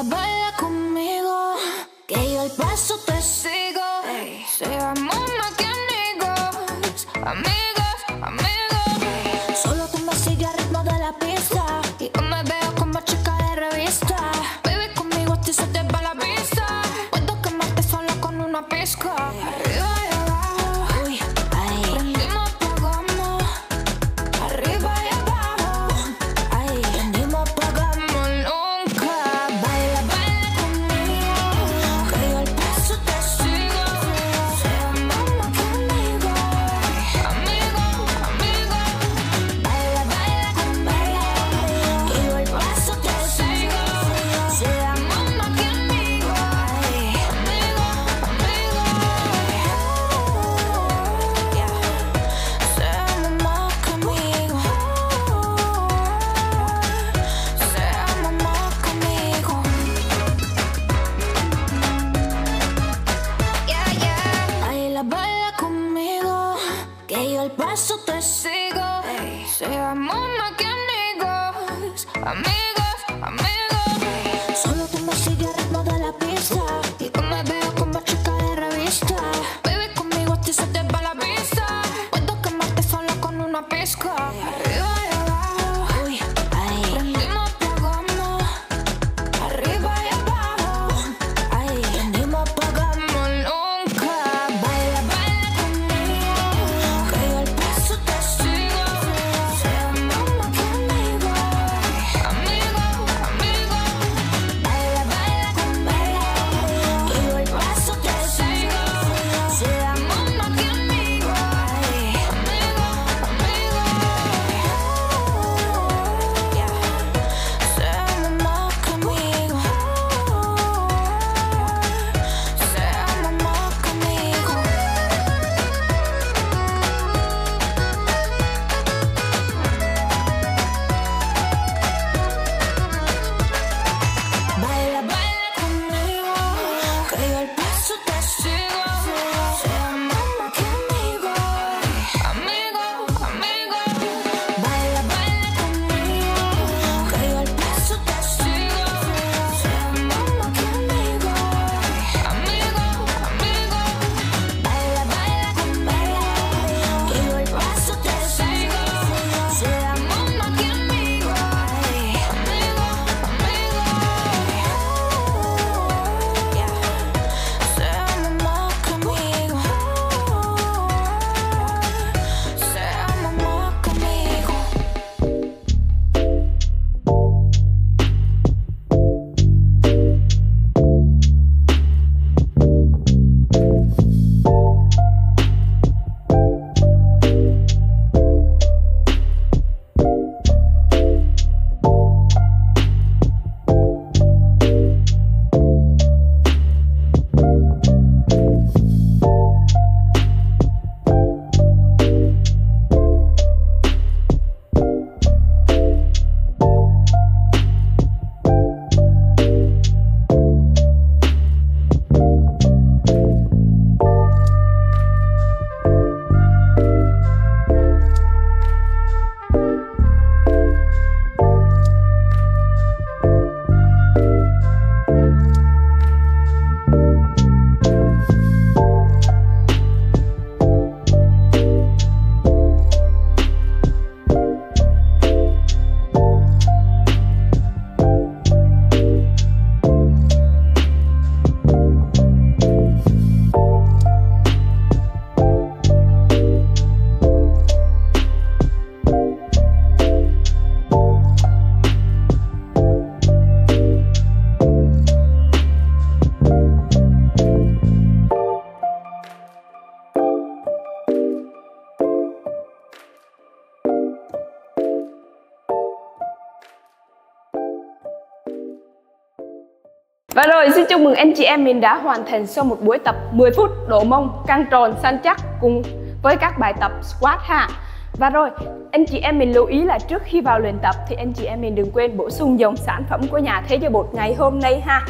baila conmigo, que yo el paso te sigo. Seamos más que amigos, amigos, amigos. Solo tú me sigues al ritmo de la pista y yo me veo como chica de revista. Baby, conmigo a ti se te va la vista. Puedo quemarte solo con una pizca. Arriba y abajo, uy, ay. que yo el paso te sigo. Seamos más que amigos, amigos, amigos. Solo tú me sigues al ritmo de la pista y yo me veo como chica de revista. Baby, conmigo a ti se te va la vista. Puedo quemarte sola con una pizca. Arriba y abajo, uy, ahí. Prendimos, apagamos. Arriba y abajo, ahí. Prendimos, apagamos nunca. Baila, baila conmigo, que yo el paso te sigo. Seamos más que amigos, amigos, amigos. Baila, baila conmigo, que yo el paso te sigo. Seamos más que amigos, amigos, amigos. Seamos más que amigos. Seamos más que amigos. Baila, baila conmigo, que yo el paso te sigo. Seamos más que amigos, amigos, amigos. Baila, baila conmigo, que yo el paso te sigo. Seamos más que amigos, amigos, amigos. Baila, baila conmigo, que yo el paso te sigo. Seamos más que amigos, amigos, Seamos más que amigos. Seamos más que amigos. Và rồi, xin chúc mừng anh chị em mình đã hoàn thành xong một buổi tập 10 phút độ mông căng tròn săn chắc cùng với các bài tập squat ha. Và rồi, anh chị em mình lưu ý là trước khi vào luyện tập thì anh chị em mình đừng quên bổ sung dòng sản phẩm của nhà Thế Giới Bột ngày hôm nay ha.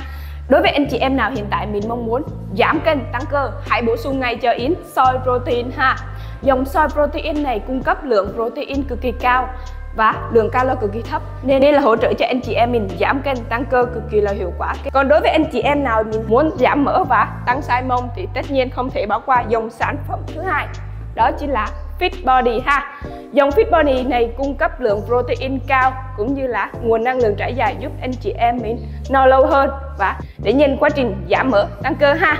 Đối với anh chị em nào hiện tại mình mong muốn giảm cân, tăng cơ, hãy bổ sung ngay cho Yến soy protein ha. Dòng soy protein này cung cấp lượng protein cực kỳ cao và lượng calo cực kỳ thấp, nên đây là hỗ trợ cho anh chị em mình giảm cân, tăng cơ cực kỳ là hiệu quả. Còn đối với anh chị em nào mình muốn giảm mỡ và tăng size mông thì tất nhiên không thể bỏ qua dòng sản phẩm thứ hai, đó chính là Fit Body ha. Dòng Fit Body này cung cấp lượng protein cao cũng như là nguồn năng lượng trải dài giúp anh chị em mình no lâu hơn và để nhanh quá trình giảm mỡ, tăng cơ ha.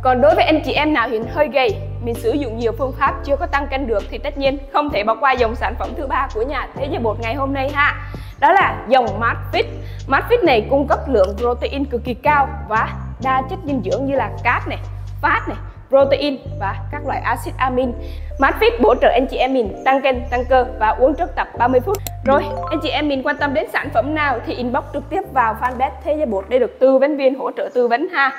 Còn đối với anh chị em nào hiện hơi gầy, mình sử dụng nhiều phương pháp chưa có tăng cân được thì tất nhiên không thể bỏ qua dòng sản phẩm thứ ba của nhà Thế Giới Bột ngày hôm nay ha. Đó là dòng Mát Fit. Mát Fit này cung cấp lượng protein cực kỳ cao và đa chất dinh dưỡng như là cát này, phát này, protein và các loại axit amin. Mát Fit bổ trợ anh chị em mình tăng cân, tăng cơ và uống trước tập 30 phút. Rồi, anh chị em mình quan tâm đến sản phẩm nào thì inbox trực tiếp vào fanpage Thế Giới Bột để được tư vấn viên hỗ trợ tư vấn ha.